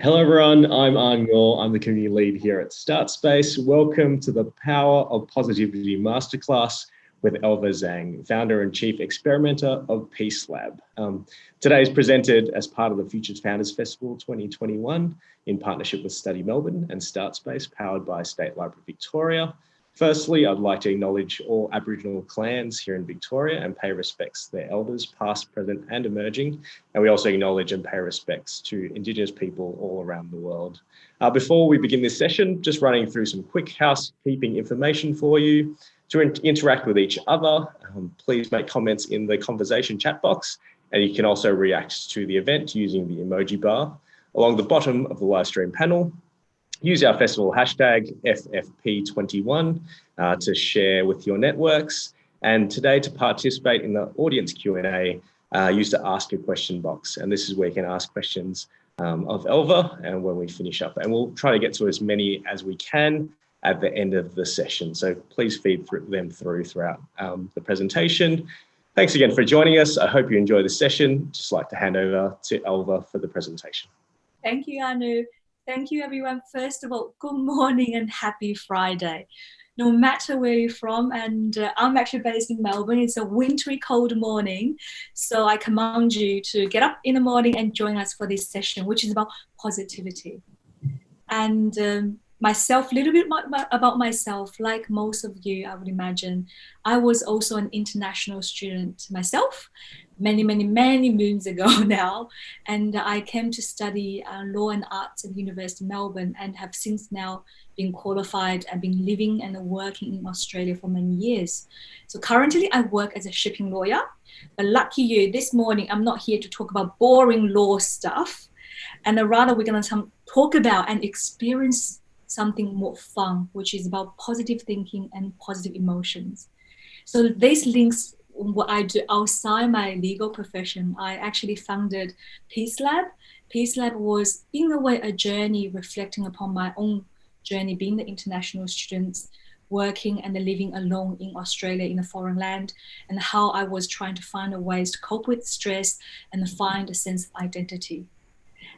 Hello everyone, I'm Angor. I'm the community lead here at StartSpace. Welcome to the Power of Positivity Masterclass with Elva Zhang, founder and chief experimenter of Peace Lab. Today is presented as part of the Futures Founders Festival 2021 in partnership with Study Melbourne and StartSpace, powered by State Library Victoria. Firstly, I'd like to acknowledge all Aboriginal clans here in Victoria and pay respects to their elders, past, present and emerging. And we also acknowledge and pay respects to Indigenous people all around the world. Before we begin this session, just running through some quick housekeeping information for you. To interact with each other, please make comments in the conversation chat box, and you can also react to the event using the emoji bar. Along the bottom of the live stream panel, use our festival hashtag FFP21 to share with your networks. And today, to participate in the audience Q&A, use the ask a question box. And this is where you can ask questions of Elva and when we finish up. And we'll try to get to as many as we can at the end of the session. So please feed them throughout the presentation. Thanks again for joining us. I hope you enjoy the session. Just like to hand over to Elva for the presentation. Thank you, Anu. Thank you, everyone. First of all, good morning and happy Friday. No matter where you're from, and I'm actually based in Melbourne. It's a wintry, cold morning. So I command you to get up in the morning and join us for this session, which is about positivity. And myself, a little bit about myself, like most of you, I would imagine. I was also an international student myself, many moons ago now. And I came to study law and arts at the University of Melbourne and have since now been qualified and been living and working in Australia for many years. So currently I work as a shipping lawyer, but lucky you, this morning I'm not here to talk about boring law stuff. And rather we're gonna talk about and experience something more fun, which is about positive thinking and positive emotions. So this links what I do outside my legal profession. I actually founded Peace Lab. Peace Lab was, in a way, a journey reflecting upon my own journey, being the international students, working and living alone in Australia in a foreign land, and how I was trying to find ways to cope with stress and find a sense of identity.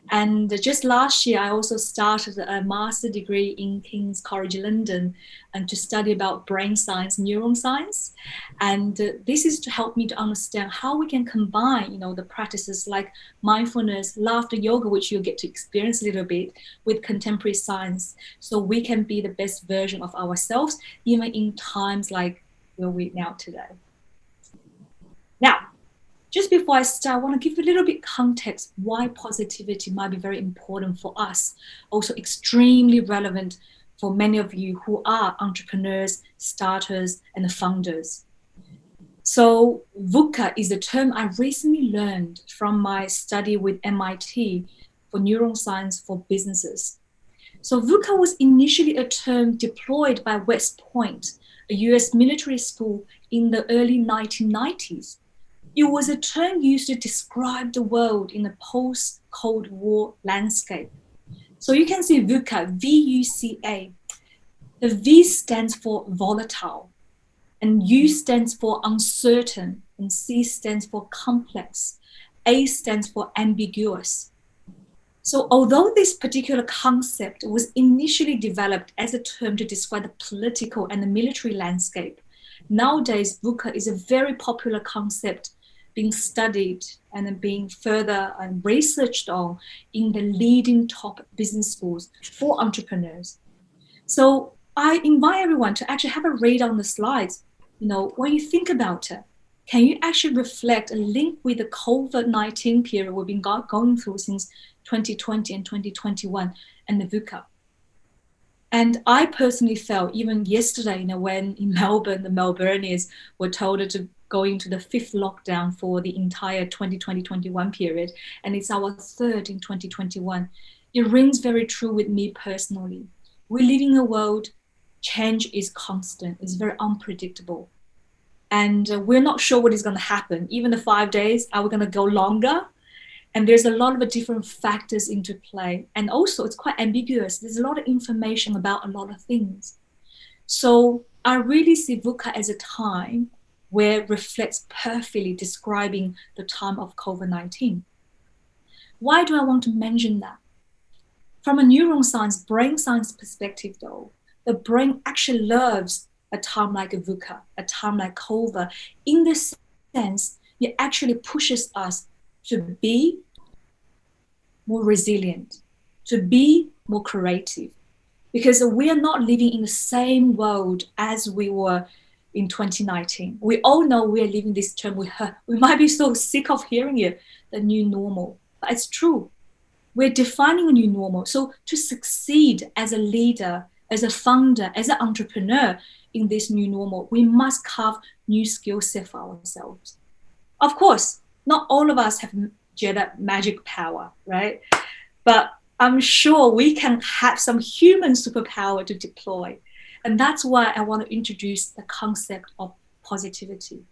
And just last year, I also started a master's degree in King's College London and to study about brain science, neuroscience. And this is to help me to understand how we can combine, the practices like mindfulness, laughter, yoga, which you'll get to experience a little bit, with contemporary science, so we can be the best version of ourselves, even in times like where we're now today. Now, just before I start, I want to give a little bit context why positivity might be very important for us, also extremely relevant for many of you who are entrepreneurs, starters, and founders. So VUCA is a term I recently learned from my study with MIT for neuroscience for businesses. So VUCA was initially a term deployed by West Point, a US military school in the early 1990s. It was a term used to describe the world in a post-Cold War landscape. So you can see VUCA, V-U-C-A. The V stands for volatile, and U stands for uncertain, and C stands for complex, A stands for ambiguous. So although this particular concept was initially developed as a term to describe the political and the military landscape, nowadays VUCA is a very popular concept being studied and then being further researched on in the leading top business schools for entrepreneurs. So I invite everyone to actually have a read on the slides. When you think about it, can you actually reflect a link with the COVID-19 period we've been going through since 2020 and 2021 and the VUCA? And I personally felt, even yesterday, when in Melbourne, the Melburnians were told to go into the 5th lockdown for the entire 2020-21 period, and it's our 3rd in 2021. It rings very true with me personally. We live in a world, change is constant, it's very unpredictable. And we're not sure what is going to happen. Even the 5 days, are we going to go longer? And there's a lot of different factors into play. And also it's quite ambiguous. There's a lot of information about a lot of things. So I really see VUCA as a time where it reflects perfectly describing the time of COVID-19. Why do I want to mention that? From a neuroscience, brain science perspective though, the brain actually loves a time like a VUCA, a time like COVA. In this sense, it actually pushes us to be more resilient, to be more creative, because we are not living in the same world as we were in 2019. We all know we are living this term. We might be so sick of hearing it, the new normal, but it's true. We're defining a new normal. So to succeed as a leader, as a founder, as an entrepreneur in this new normal, we must carve new skill set for ourselves. Of course, not all of us have Jedi magic power, right? But I'm sure we can have some human superpower to deploy. And that's why I want to introduce the concept of positivity.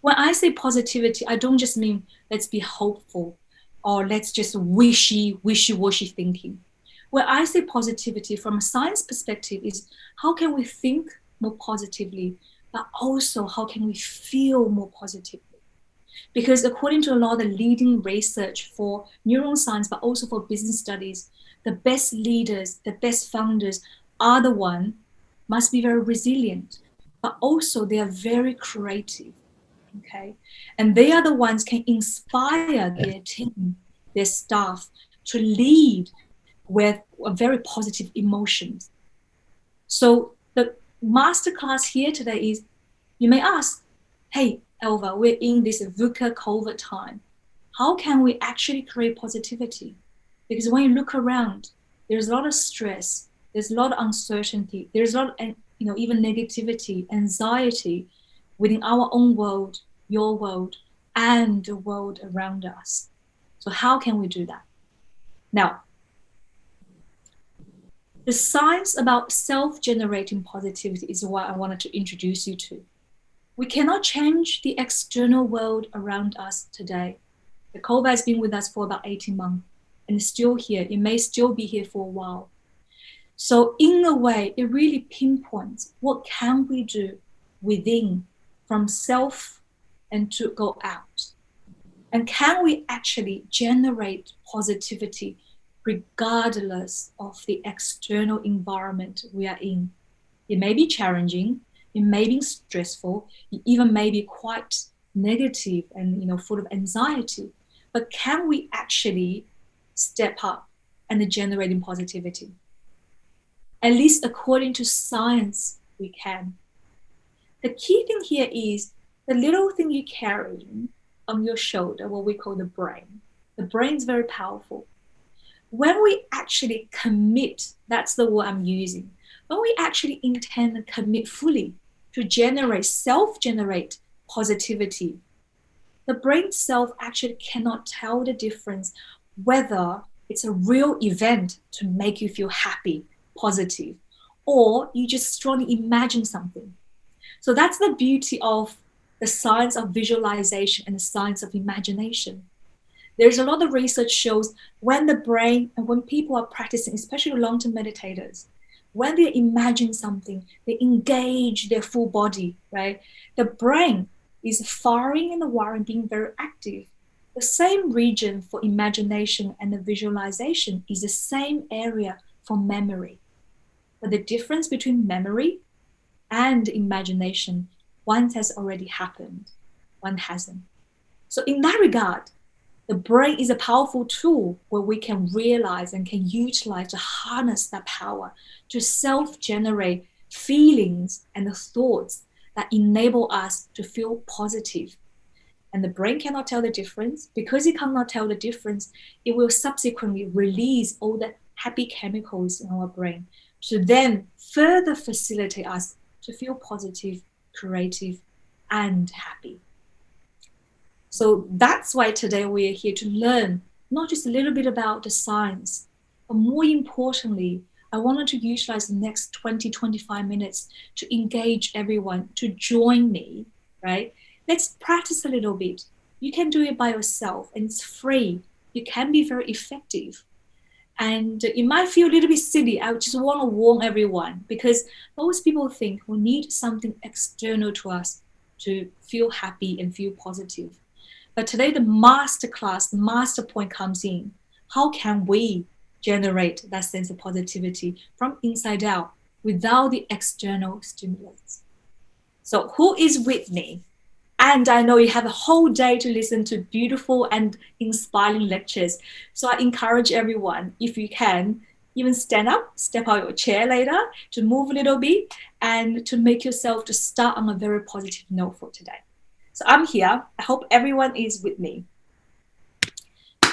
When I say positivity, I don't just mean let's be hopeful or let's just wishy-washy thinking. When I say positivity from a science perspective is how can we think more positively, but also how can we feel more positively? Because according to a lot of the leading research for neuroscience, but also for business studies, the best leaders, the best founders are the one must be very resilient, but also they are very creative. Okay, and they are the ones can inspire their team, their staff to lead with a very positive emotions. So the masterclass here today is, you may ask, hey, Elva, we're in this VUCA COVID time. How can we actually create positivity? Because when you look around, there's a lot of stress, there's a lot of uncertainty, there's a lot of, even negativity, anxiety within our own world, your world, and the world around us. So how can we do that? Now, the science about self-generating positivity is what I wanted to introduce you to. We cannot change the external world around us today. The COVID has been with us for about 18 months and it's still here. It may still be here for a while. So in a way, it really pinpoints what can we do within from self and to go out. And can we actually generate positivity regardless of the external environment we are in? It may be challenging, it may be stressful, it even may be quite negative and full of anxiety. But can we actually step up and generating positivity? At least according to science, we can. The key thing here is the little thing you carry on your shoulder, what we call the brain. The brain is very powerful. When we actually commit, that's the word I'm using, when we actually intend and commit fully to self-generate positivity, the brain itself actually cannot tell the difference whether it's a real event to make you feel happy, positive, or you just strongly imagine something. So that's the beauty of the science of visualization and the science of imagination. There's a lot of research shows when the brain and when people are practicing, especially long-term meditators, when they imagine something, they engage their full body, right? The brain is firing and the wiring being very active. The same region for imagination and the visualization is the same area for memory. But the difference between memory and imagination, one has already happened, one hasn't. So in that regard, the brain is a powerful tool where we can realize and can utilize to harness that power to self-generate feelings and the thoughts that enable us to feel positive. And the brain cannot tell the difference. Because it cannot tell the difference, it will subsequently release all the happy chemicals in our brain to then further facilitate us to feel positive, creative, and happy. So that's why today we are here to learn not just a little bit about the science, but more importantly, I wanted to utilize the next 20, 25 minutes to engage everyone to join me, right? Let's practice a little bit. You can do it by yourself and it's free. You can be very effective. And it might feel a little bit silly. I just want to warn everyone because most people think we need something external to us to feel happy and feel positive. But today the masterclass, the master point comes in. How can we generate that sense of positivity from inside out without the external stimulus. So who is with me? And I know you have a whole day to listen to beautiful and inspiring lectures. So I encourage everyone, if you can, even stand up, step out of your chair later, to move a little bit and to make yourself to start on a very positive note for today. So I'm here. I hope everyone is with me.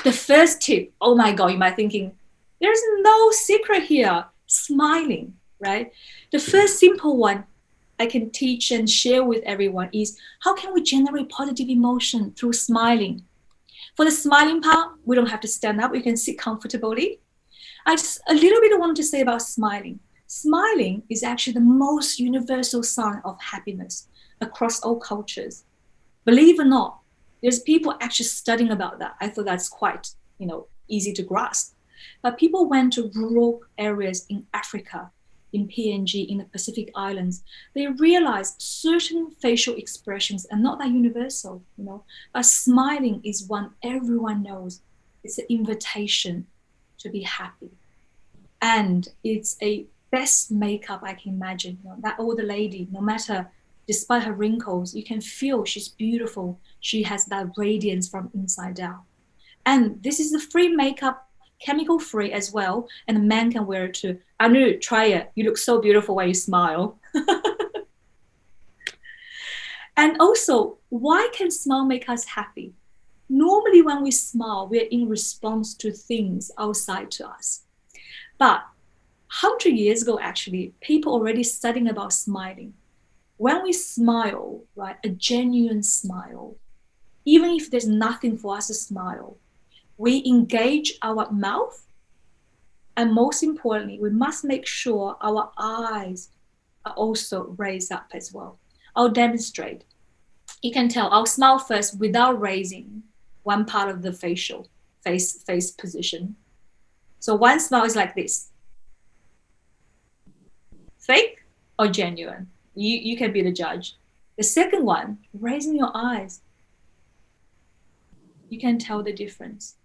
The first tip, oh my God, you might be thinking, there's no secret here, smiling, right? The first simple one I can teach and share with everyone is how can we generate positive emotion through smiling? For the smiling part, we don't have to stand up. We can sit comfortably. I just a little bit I want to say about smiling. Smiling is actually the most universal sign of happiness across all cultures. Believe it or not, there's people actually studying about that. I thought that's quite, easy to grasp. But people went to rural areas in Africa, in PNG, in the Pacific Islands. They realized certain facial expressions are not that universal, but smiling is one everyone knows. It's an invitation to be happy. And it's a best makeup I can imagine. That older lady, no matter, despite her wrinkles, you can feel she's beautiful. She has that radiance from inside out. And this is the free makeup, chemical free as well. And a man can wear it too. Anu, try it. You look so beautiful when you smile. And also, why can smile make us happy? Normally when we smile, we're in response to things outside to us. But 100 years ago, actually, people already studying about smiling. When we smile, right, a genuine smile, even if there's nothing for us to smile, we engage our mouth, and most importantly, we must make sure our eyes are also raised up as well. I'll demonstrate. You can tell I'll smile first without raising one part of the face position. So one smile is like this. Fake or genuine? You can be the judge. The second one, raising your eyes. You can tell the difference.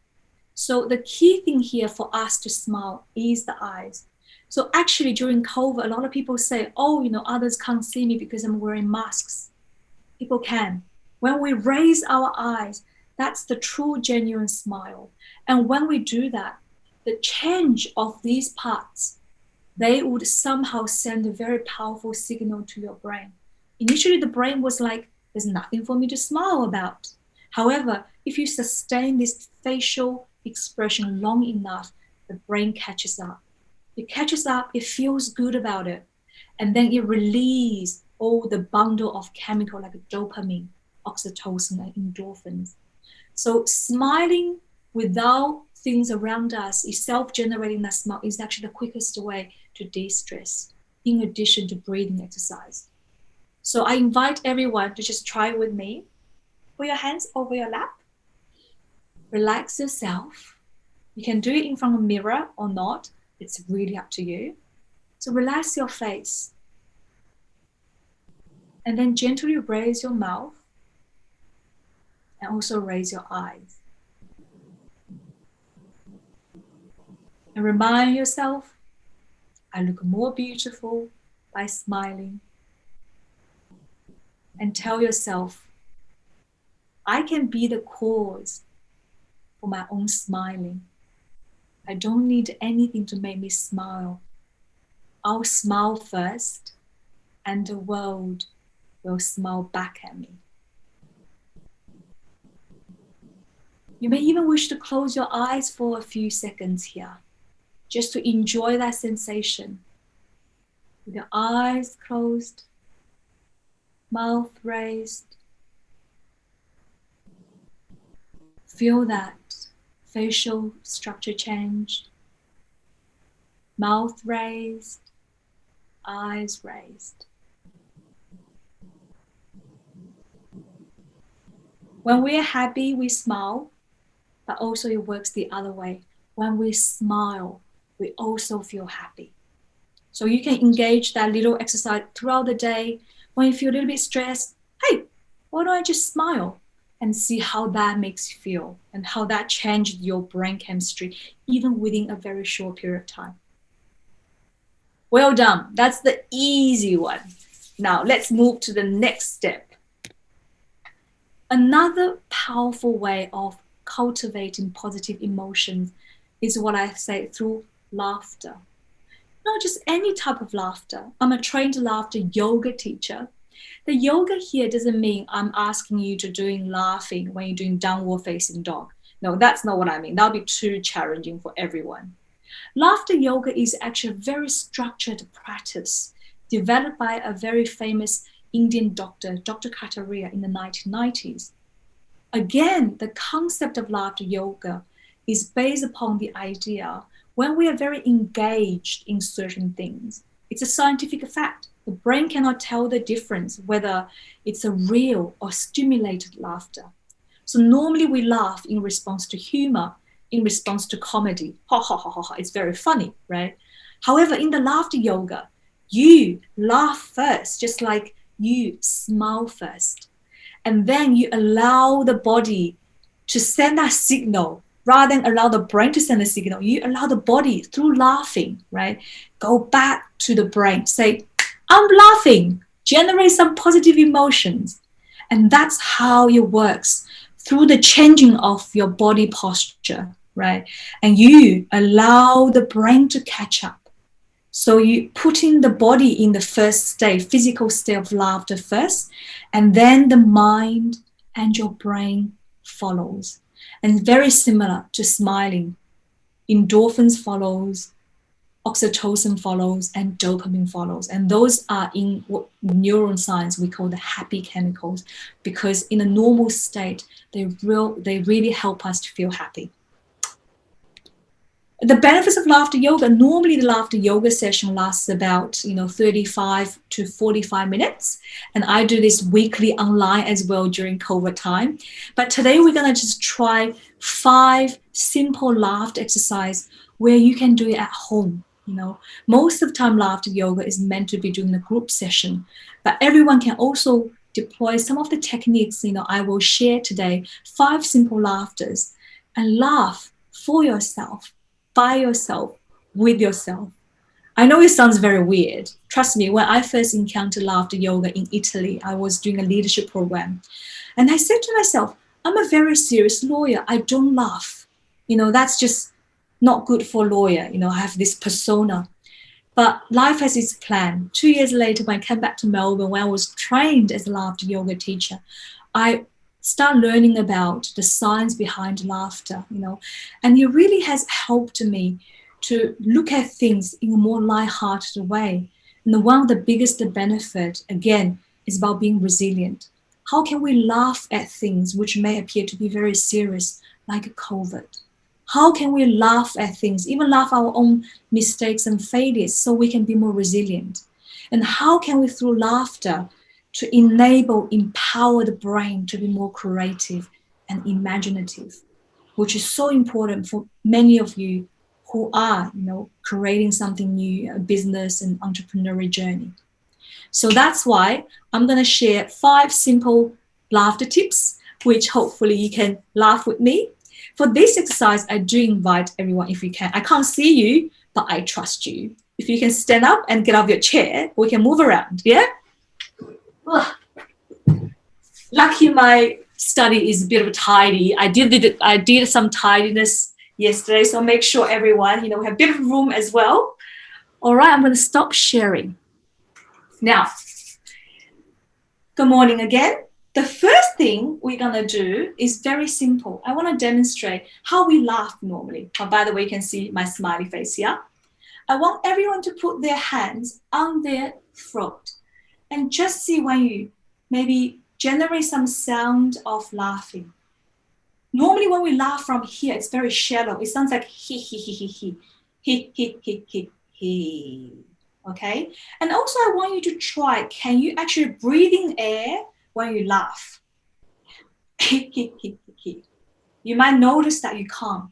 So the key thing here for us to smile is the eyes. So actually during COVID, a lot of people say, others can't see me because I'm wearing masks. People can. When we raise our eyes, that's the true genuine smile. And when we do that, the change of these parts, they would somehow send a very powerful signal to your brain. Initially, the brain was like, there's nothing for me to smile about. However, if you sustain this facial expression long enough, the brain catches up. It catches up, it feels good about it. And then it releases all the bundle of chemical like dopamine, oxytocin, and endorphins. So smiling without things around us is self-generating that smile is actually the quickest way to de-stress, in addition to breathing exercise. So I invite everyone to just try with me. Put your hands over your lap. Relax yourself. You can do it in front of a mirror or not. It's really up to you. So relax your face. And then gently raise your mouth and also raise your eyes. And remind yourself, I look more beautiful by smiling. And tell yourself, I can be the cause for my own smiling. I don't need anything to make me smile. I'll smile first, and the world will smile back at me. You may even wish to close your eyes for a few seconds here, just to enjoy that sensation. With your eyes closed, mouth raised. Feel that facial structure change. Mouth raised, eyes raised. When we are happy, we smile, but also it works the other way. When we smile, we also feel happy. So you can engage that little exercise throughout the day. When you feel a little bit stressed, hey, why don't I just smile? and see how that makes you feel and how that changed your brain chemistry, even within a very short period of time. Well done. That's the easy one. Now let's move to the next step. Another powerful way of cultivating positive emotions is what I say through laughter. Not just any type of laughter. I'm a trained laughter yoga teacher. The yoga here doesn't mean I'm asking you to doing laughing when you're doing downward facing dog. No, that's not what I mean. That'll be too challenging for everyone. Laughter yoga is actually a very structured practice developed by a very famous Indian doctor, Dr. Kataria, in the 1990s. Again, the concept of laughter yoga is based upon the idea when we are very engaged in certain things. It's a scientific fact. The brain cannot tell the difference whether it's a real or stimulated laughter. So normally we laugh in response to humor, in response to comedy. Ha ha ha ha ha. It's very funny, right? However, in the laughter yoga, you laugh first, just like you smile first. And then you allow the body to send that signal rather than allow the brain to send the signal. You allow the body through laughing, right? Go back to the brain. Say, I'm laughing. Generate some positive emotions. And that's how it works, through the changing of your body posture, right? And you allow the brain to catch up. So you putting the body in the first state, physical state of laughter first, and then the mind and your brain follows. And very similar to smiling, endorphins follows, oxytocin follows, and dopamine follows. And those are in what neuroscience we call the happy chemicals, because in a normal state, they really help us to feel happy. The benefits of laughter yoga, normally the laughter yoga session lasts about 35 to 45 minutes. And I do this weekly online as well during COVID time. But today we're going to just try 5 simple laughter exercise where you can do it at home. Most of the time laughter yoga is meant to be doing a group session, but everyone can also deploy some of the techniques I will share today. 5 simple laughters, and laugh for yourself, by yourself, with yourself. I know it sounds very weird. Trust me, when I first encountered laughter yoga in Italy, I was doing a leadership program. And I said to myself, I'm a very serious lawyer. I don't laugh. That's just not good for a lawyer. I have this persona. But life has its plan. 2 years later, when I came back to Melbourne, when I was trained as a laughter yoga teacher, I start learning about the science behind laughter, and it really has helped me to look at things in a more lighthearted way. And one of the biggest benefit, again, is about being resilient. How can we laugh at things which may appear to be very serious, like COVID? How can we laugh at things, even laugh our own mistakes and failures, so we can be more resilient? And how can we, through laughter, to empower the brain to be more creative and imaginative, which is so important for many of you who are, creating something new, a business and entrepreneurial journey. So that's why I'm going to share 5 simple laughter tips, which hopefully you can laugh with me. For this exercise, I do invite everyone, if you can. I can't see you, but I trust you. If you can stand up and get out of your chair, we can move around, yeah? Lucky my study is a bit of a tidy. I did some tidiness yesterday, so make sure everyone, we have a bit of room as well. All right, I'm going to stop sharing. Now, good morning again. The first thing we're going to do is very simple. I want to demonstrate how we laugh normally. Oh, by the way, you can see my smiley face here. I want everyone to put their hands on their throat and just see when you maybe generate some sound of laughing. Normally when we laugh from here, it's very shallow. It sounds like he, he, okay? And also I want you to try, can you actually breathe in air when you laugh? You might notice that you can't.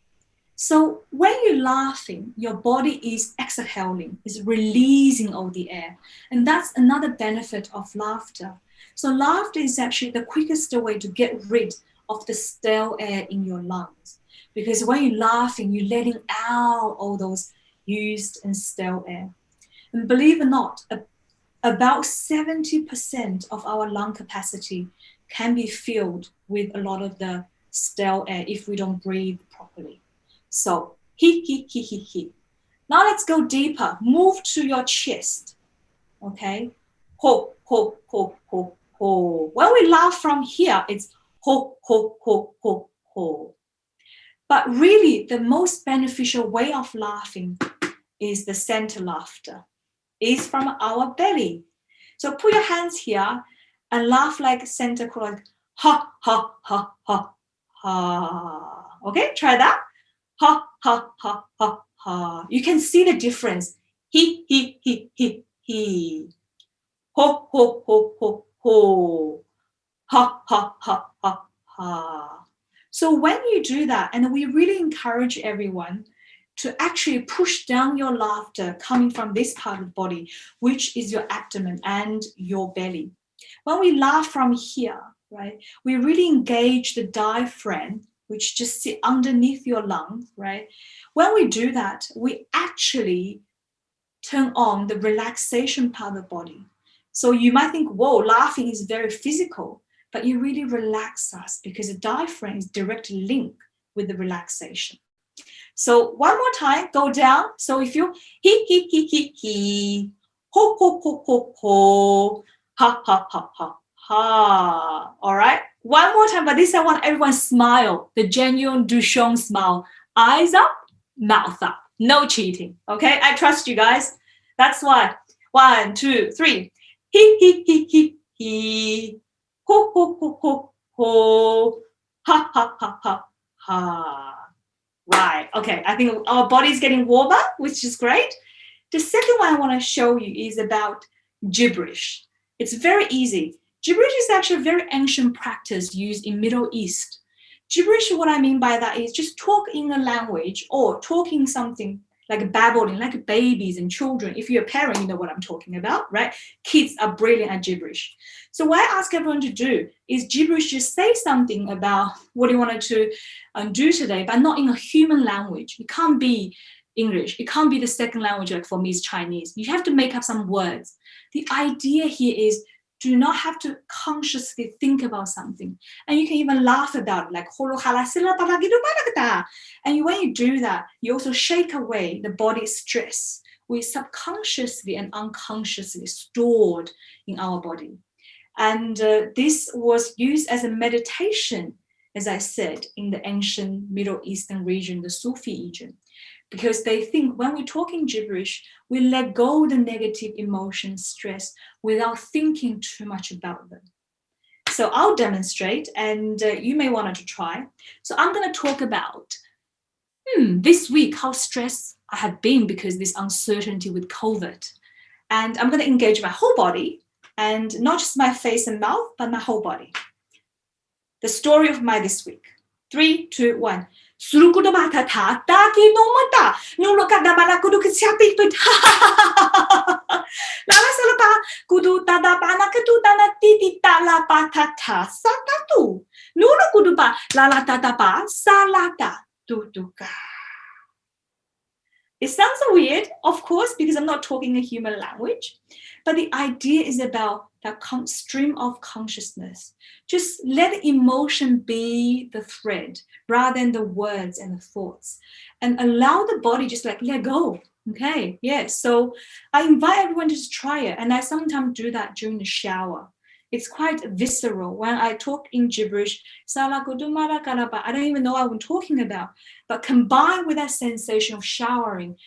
So when you're laughing, your body is exhaling, is releasing all the air. And that's another benefit of laughter. So laughter is actually the quickest way to get rid of the stale air in your lungs. Because when you're laughing, you're letting out all those used and stale air. And believe it or not, about 70% of our lung capacity can be filled with a lot of the stale air if we don't breathe properly. So, he. Now let's go deeper. Move to your chest. Okay? Ho. When we laugh from here, it's ho. But really, the most beneficial way of laughing is the center laughter. Is from our belly. So put your hands here and laugh like Santa Claus. Ha, ha, ha, ha, ha. Okay, try that. Ha, ha, ha, ha, ha. You can see the difference. He. Ho, ho, ho, ho, ho. Ha, ha, ha, ha, ha. So when you do that, and we really encourage everyone to actually push down your laughter coming from this part of the body, which is your abdomen and your belly. When we laugh from here, right, we really engage the diaphragm, which just sit underneath your lung, right? When we do that, we actually turn on the relaxation part of the body. So you might think, whoa, laughing is very physical, but you really relax us because the diaphragm is directly linked with the relaxation. So one more time, go down. So if you he, ho, ha. All right. One more time, but this I want everyone smile. The genuine Duchamp smile. Eyes up, mouth up. No cheating. Okay. I trust you guys. That's why. 1, 2, 3. He. Ho. Ha. Right, okay, I think our body's getting warmer, which is great. The second one I want to show you is about gibberish. It's very easy. Gibberish is actually a very ancient practice used in Middle East. Gibberish, what I mean by that is just talk in a language or talking something like babbling, like babies and children. If you're a parent, you know what I'm talking about, right? Kids are brilliant at gibberish. So what I ask everyone to do is gibberish, just say something about what you wanted to do today, but not in a human language. It can't be English. It can't be the second language, like for me is Chinese. You have to make up some words. The idea here is do not have to consciously think about something. And you can even laugh about it, like and when you do that, you also shake away the body's stress, which subconsciously and unconsciously stored in our body. And this was used as a meditation, as I said, in the ancient Middle Eastern region, the Sufi region, because they think when we're talking gibberish, we let go of the negative emotions, stress, without thinking too much about them. So I'll demonstrate, and you may want to try. So I'm going to talk about this week, how stressed I have been because this uncertainty with COVID. And I'm going to engage my whole body, and not just my face and mouth, but my whole body. The story of my this week. 3, 2, 1. It sounds weird, of course, because I'm not talking a human language, but the idea is about that stream of consciousness. Just let emotion be the thread rather than the words and the thoughts, and allow the body just like let go. Okay, yes. So I invite everyone to just try it, and I sometimes do that during the shower. It's quite visceral. When I talk in gibberish, I don't even know what I'm talking about. But combined with that sensation of showering,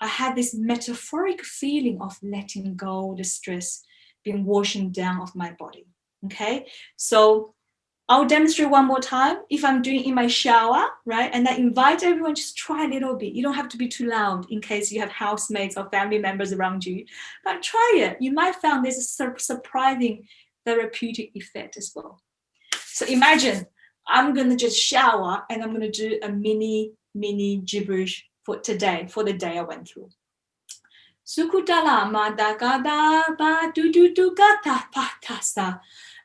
I had this metaphoric feeling of letting go the stress being washing down of my body. Okay, so I'll demonstrate one more time if I'm doing it in my shower, right? And I invite everyone just try a little bit. You don't have to be too loud in case you have housemates or family members around you, but try it. You might find there's a surprising therapeutic effect as well. So imagine I'm going to just shower and I'm going to do a mini gibberish for today, for the day I went through. Sukutala madagada ba du gata patasa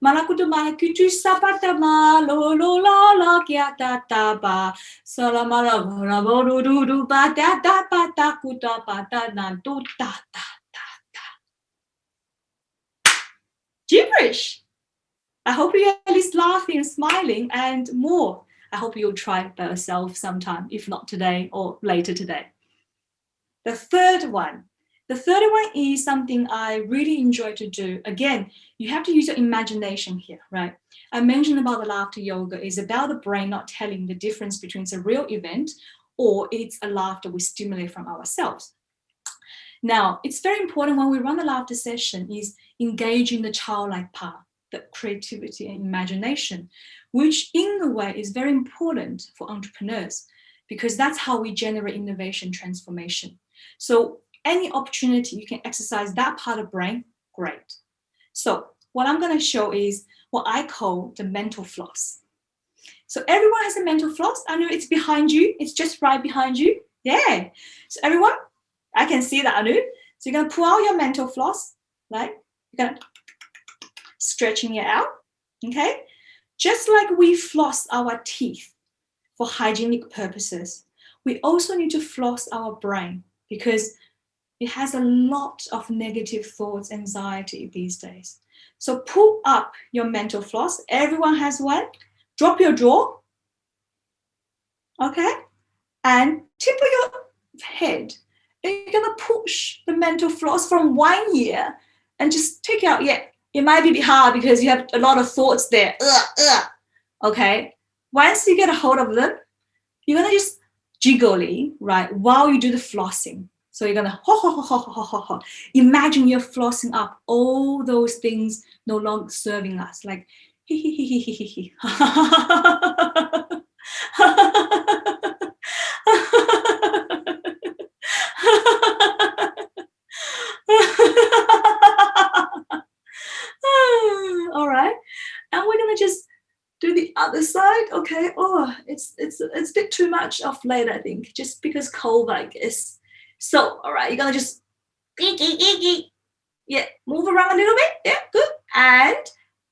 Malakutu malakutu sapatama lo lo la la kya ta ta ba salamala la bo du du du ba da da ba da kuta ba da na du ta ta ta ta. Gibberish. I hope you're at least laughing and smiling and more. I hope you'll try it by yourself sometime, if not today or later today. The third one is something I really enjoy to do. Again, you have to use your imagination here, right? I mentioned about the laughter yoga is about the brain not telling the difference between it's a real event or it's a laughter we stimulate from ourselves. Now, it's very important when we run the laughter session is engaging the childlike part, the creativity and imagination, which in a way is very important for entrepreneurs because that's how we generate innovation transformation. So any opportunity you can exercise that part of the brain, great. So what I'm going to show is what I call the mental floss. So everyone has a mental floss. I know it's behind you. It's just right behind you. Yeah. So everyone, I can see that, Anu. So you're going to pull out your mental floss, right? You're going to stretching it out, okay? Just like we floss our teeth for hygienic purposes, we also need to floss our brain because it has a lot of negative thoughts, anxiety these days. So pull up your mental floss. Everyone has one. Drop your jaw, okay? And tip of your head. And you're going to push the mental floss from one ear and just take it out. Yeah, it might be a bit hard because you have a lot of thoughts there. Okay? Once you get a hold of them, you're going to just jiggly, right, while you do the flossing. So you're going to ho, ho, ho, ho, ho, ho, ho. Imagine you're flossing up all those things no longer serving us, like he, he, he, he, he, he, he. All right, and we're gonna just do the other side. Okay. Oh, it's a bit too much of late, I think, just because cold, I guess. So, all right, you're gonna just yeah, move around a little bit. Yeah, good, and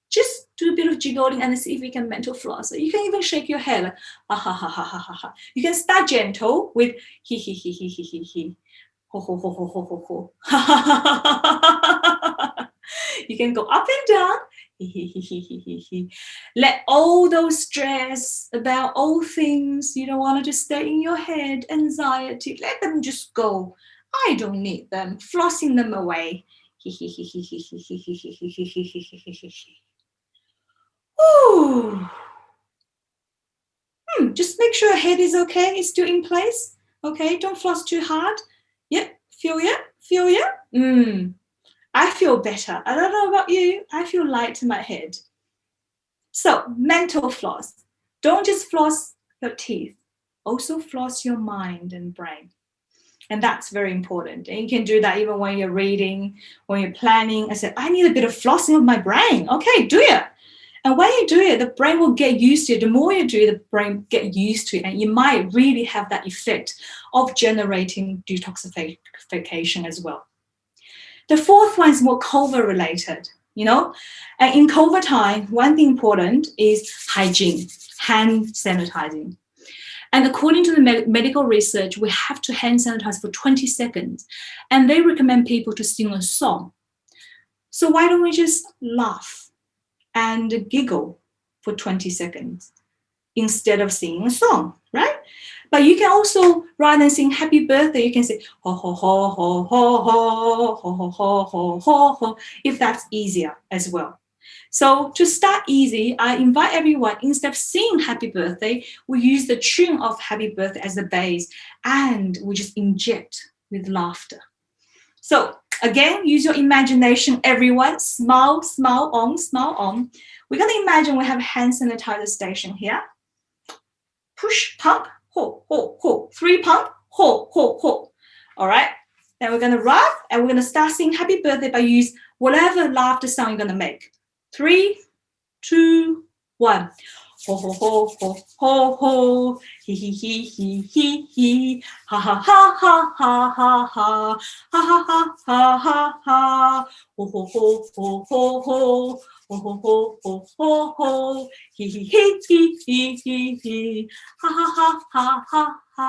just do a bit of jiggling and see if you can mental floss. So you can even shake your head, like, ha ha ha ha ha ha ha. You can start gentle with he he he he he he he. Ho ho ho ho ho ho ho. Ha ha ha ha ha ha. You can go up and down. Let all those stress about all things you don't want to just stay in your head, anxiety, let them just go. I don't need them. Flossing them away. Ooh. Just make sure your head is okay. It's still in place. Okay, don't floss too hard. Yep, feel ya? Feel ya? I feel better. I don't know about you. I feel light in my head. So, mental floss. Don't just floss your teeth. Also floss your mind and brain. And that's very important. And you can do that even when you're reading, when you're planning. I said, I need a bit of flossing of my brain. Okay, do it. And when you do it, the brain will get used to it. The more you do it, the brain get used to it. And you might really have that effect of generating detoxification as well. The fourth one is more COVID related, And in COVID time, one thing important is hygiene, hand sanitizing. And according to the medical research, we have to hand sanitize for 20 seconds. And they recommend people to sing a song. So why don't we just laugh and giggle for 20 seconds instead of singing a song, right? But you can also, rather than sing happy birthday, you can say ho, ho, ho, ho, ho, ho, ho, ho, ho, ho, ho, ho, if that's easier as well. So to start easy, I invite everyone, instead of singing happy birthday, we use the tune of happy birthday as the base and we just inject with laughter. So again, use your imagination, everyone. Smile, smile on, smile on. We're going to imagine we have a hand sanitizer station here. Push, pump, ho, ho, ho. 3 pump, ho, ho, ho. All right. Then we're going to rub and we're going to start singing happy birthday by use whatever laughter sound you're going to make. 3, 2, 1. Ho ho ho ho ho ho. He he he he he he. Ha ha ha ha ha ha ha. Ha ha ha ha ha ha. Ho ho ho ho ho ho. Ho ho ho ho ho ho. He he he he he he he. Ha ha ha ha ha ha.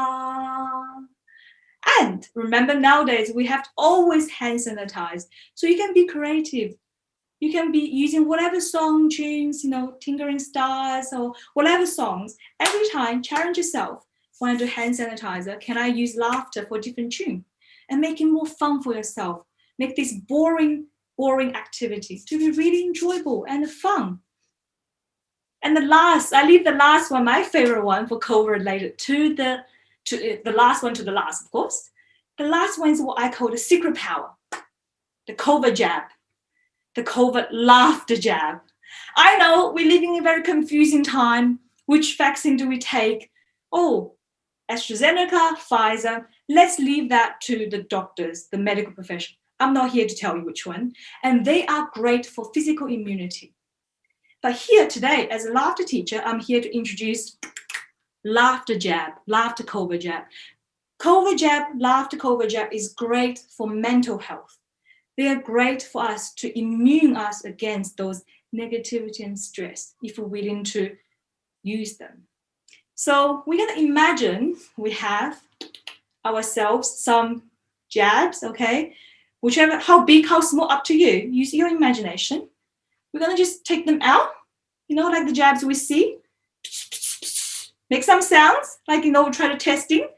And remember, nowadays we have to always hand sanitize, so you can be creative. You can be using whatever song tunes, Tinkering Stars or whatever songs. Every time, challenge yourself. When I do hand sanitizer, can I use laughter for a different tune? And make it more fun for yourself. Make this boring activity to be really enjoyable and fun. And I leave the last one, my favorite one for COVID related to the last one to the last, of course. The last one is what I call the secret power, the COVID jab. The COVID laughter jab. I know we're living in a very confusing time. Which vaccine do we take? Oh, AstraZeneca, Pfizer. Let's leave that to the doctors, the medical profession. I'm not here to tell you which one. And they are great for physical immunity. But here today, as a laughter teacher, I'm here to introduce laughter jab, laughter COVID jab. COVID jab, laughter COVID jab is great for mental health. They are great for us to immune us against those negativity and stress if we're willing to use them. So we're going to imagine we have ourselves some jabs, okay? Whichever, how big, how small, up to you. Use your imagination. We're going to just take them out, like the jabs we see. Make some sounds, like, try to testing.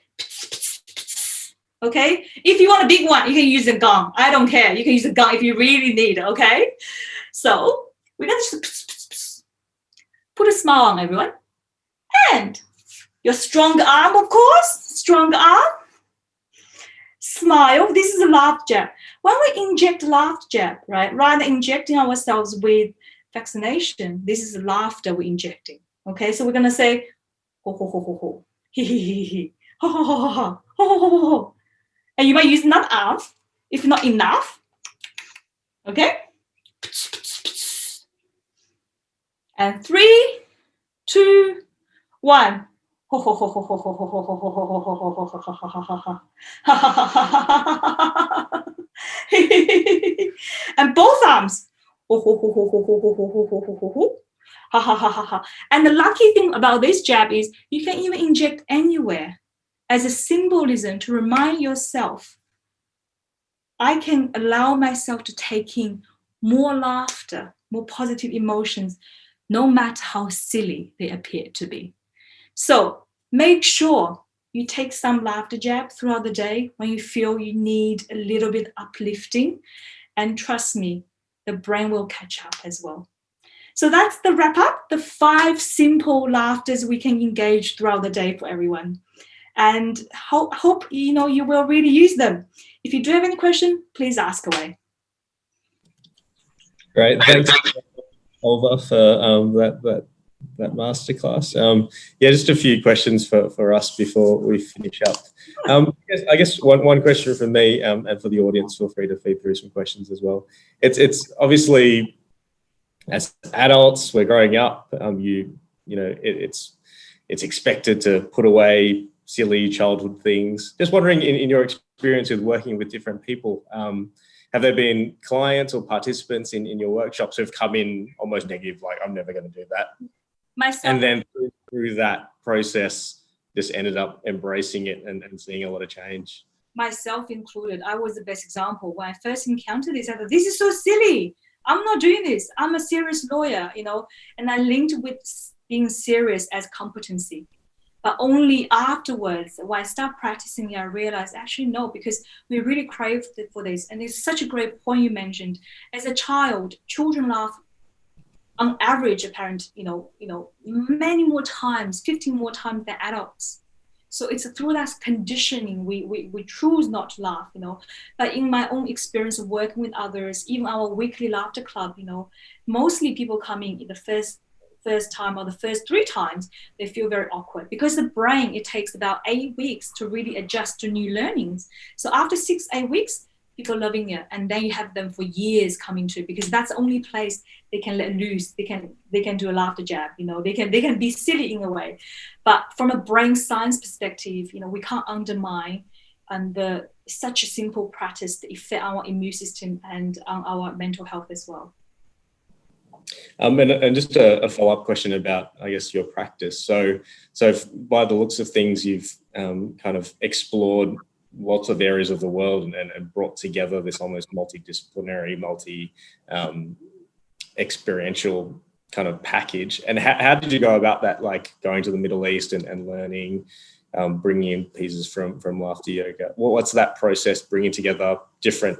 Okay, if you want a big one, you can use a gong. I don't care. You can use a gong if you really need it. Okay, so we're gonna just put a smile on everyone, and your strong arm, of course, strong arm. Smile. This is a laugh jab. When we inject laugh jab, right, rather than injecting ourselves with vaccination, this is laughter we're injecting. Okay, so we're gonna say ho ho ho ho ho, he he he he, ho ho ho ho ho ho ho ho ho. And you might use another arm if not enough. Okay? And 3, 2, 1. And both arms. And the lucky thing about this jab is you can even inject anywhere as a symbolism to remind yourself, I can allow myself to take in more laughter, more positive emotions, no matter how silly they appear to be. So make sure you take some laughter jab throughout the day when you feel you need a little bit uplifting. And trust me, the brain will catch up as well. So that's the wrap up, the 5 simple laughters we can engage throughout the day for everyone. And hope you will really use them. If you do have any question, please ask away. Great, thanks, Elva, for that masterclass. Just a few questions for us before we finish up. I guess one question from me, and for the audience, feel free to feed through some questions as well. It's obviously, as adults, we're growing up. It's expected to put away silly childhood things. Just wondering, in your experience with working with different people, have there been clients or participants in your workshops who've come in almost negative, like, I'm never going to do that? Myself. And then through that process, just ended up embracing it and seeing a lot of change? Myself included. I was the best example. When I first encountered this, I thought, this is so silly. I'm not doing this. I'm a serious lawyer, and I linked with being serious as competency. But only afterwards, when I start practicing it, I realized actually no, because we really crave for this. And it's such a great point you mentioned. As a child, children laugh on average, apparent, many more times, 15 more times than adults. So it's through that conditioning we choose not to laugh, But in my own experience of working with others, even our weekly laughter club, mostly people coming in the first time or the first 3 times, they feel very awkward because the brain, it takes about 8 weeks to really adjust to new learnings. So after 6-8 weeks, people loving it, and then you have them for years coming to, because that's the only place they can let loose. They can do a laughter jab, they can be silly in a way. But from a brain science perspective, we can't undermine such a simple practice that affect our immune system and our mental health as well. And just a follow-up question about, I guess, your practice. So by the looks of things, you've kind of explored lots of areas of the world and brought together this almost multidisciplinary, experiential kind of package. And how did you go about that, like going to the Middle East and learning, bringing in pieces from laughter yoga? What's that process, bringing together different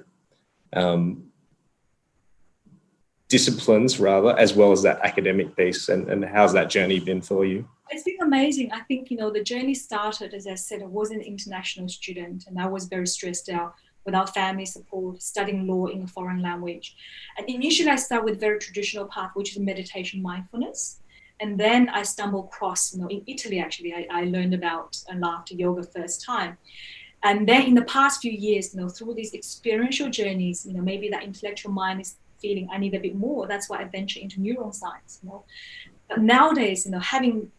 disciplines rather, as well as that academic piece, and how's that journey been for you? It's been amazing. I think, the journey started, as I said, I was an international student and I was very stressed out without family support, studying law in a foreign language. And initially I started with very traditional path, which is meditation, mindfulness. And then I stumbled across, in Italy, actually, I learned about laughter yoga first time. And then in the past few years, through these experiential journeys, maybe that intellectual mind is feeling I need a bit more. That's why I venture into neuroscience. But nowadays, having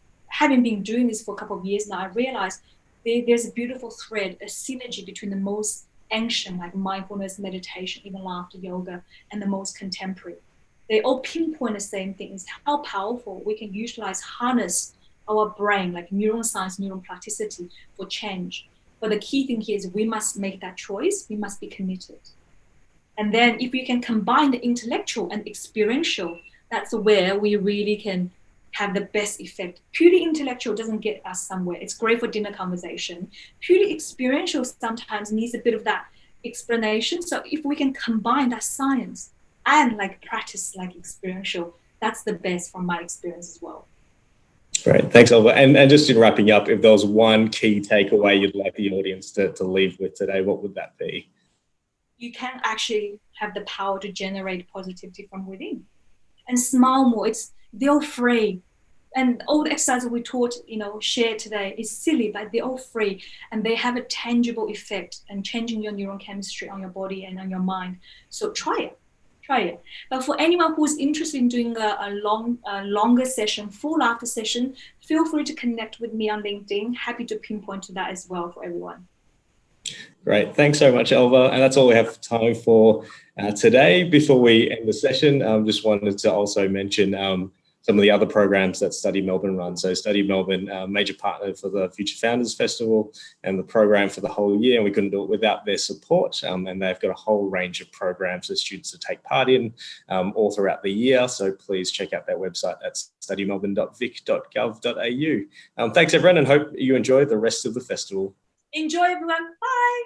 been doing this for a couple of years now, I realized there's a beautiful thread, a synergy between the most ancient, like mindfulness, meditation, even laughter yoga, and the most contemporary. They all pinpoint the same thing: is how powerful we can utilize, harness our brain, like neuroscience, neuroplasticity, for change. But the key thing here is we must make that choice. We must be committed. And then if we can combine the intellectual and experiential, that's where we really can have the best effect. Purely intellectual doesn't get us somewhere. It's great for dinner conversation. Purely experiential sometimes needs a bit of that explanation. So if we can combine that science and practice experiential, that's the best from my experience as well. Great, thanks, Elva. And just in wrapping up, if there was one key takeaway you'd like the audience to leave with today, what would that be? You can actually have the power to generate positivity from within, and smile more. They're all free, and all the exercises we taught, shared today is silly, but they're all free, and they have a tangible effect and changing your neuron chemistry on your body and on your mind. So try it. But for anyone who's interested in doing a longer session, full laughter session, feel free to connect with me on LinkedIn. Happy to pinpoint to that as well for everyone. Great. Thanks so much, Elva. And that's all we have time for today. Before we end the session, just wanted to also mention some of the other programs that Study Melbourne runs. So Study Melbourne, major partner for the Future Founders Festival and the program for the whole year. And we couldn't do it without their support. And they've got a whole range of programs for students to take part in all throughout the year. So please check out their website at studymelbourne.vic.gov.au. Thanks, everyone, and hope you enjoy the rest of the festival. Enjoy, everyone. Bye.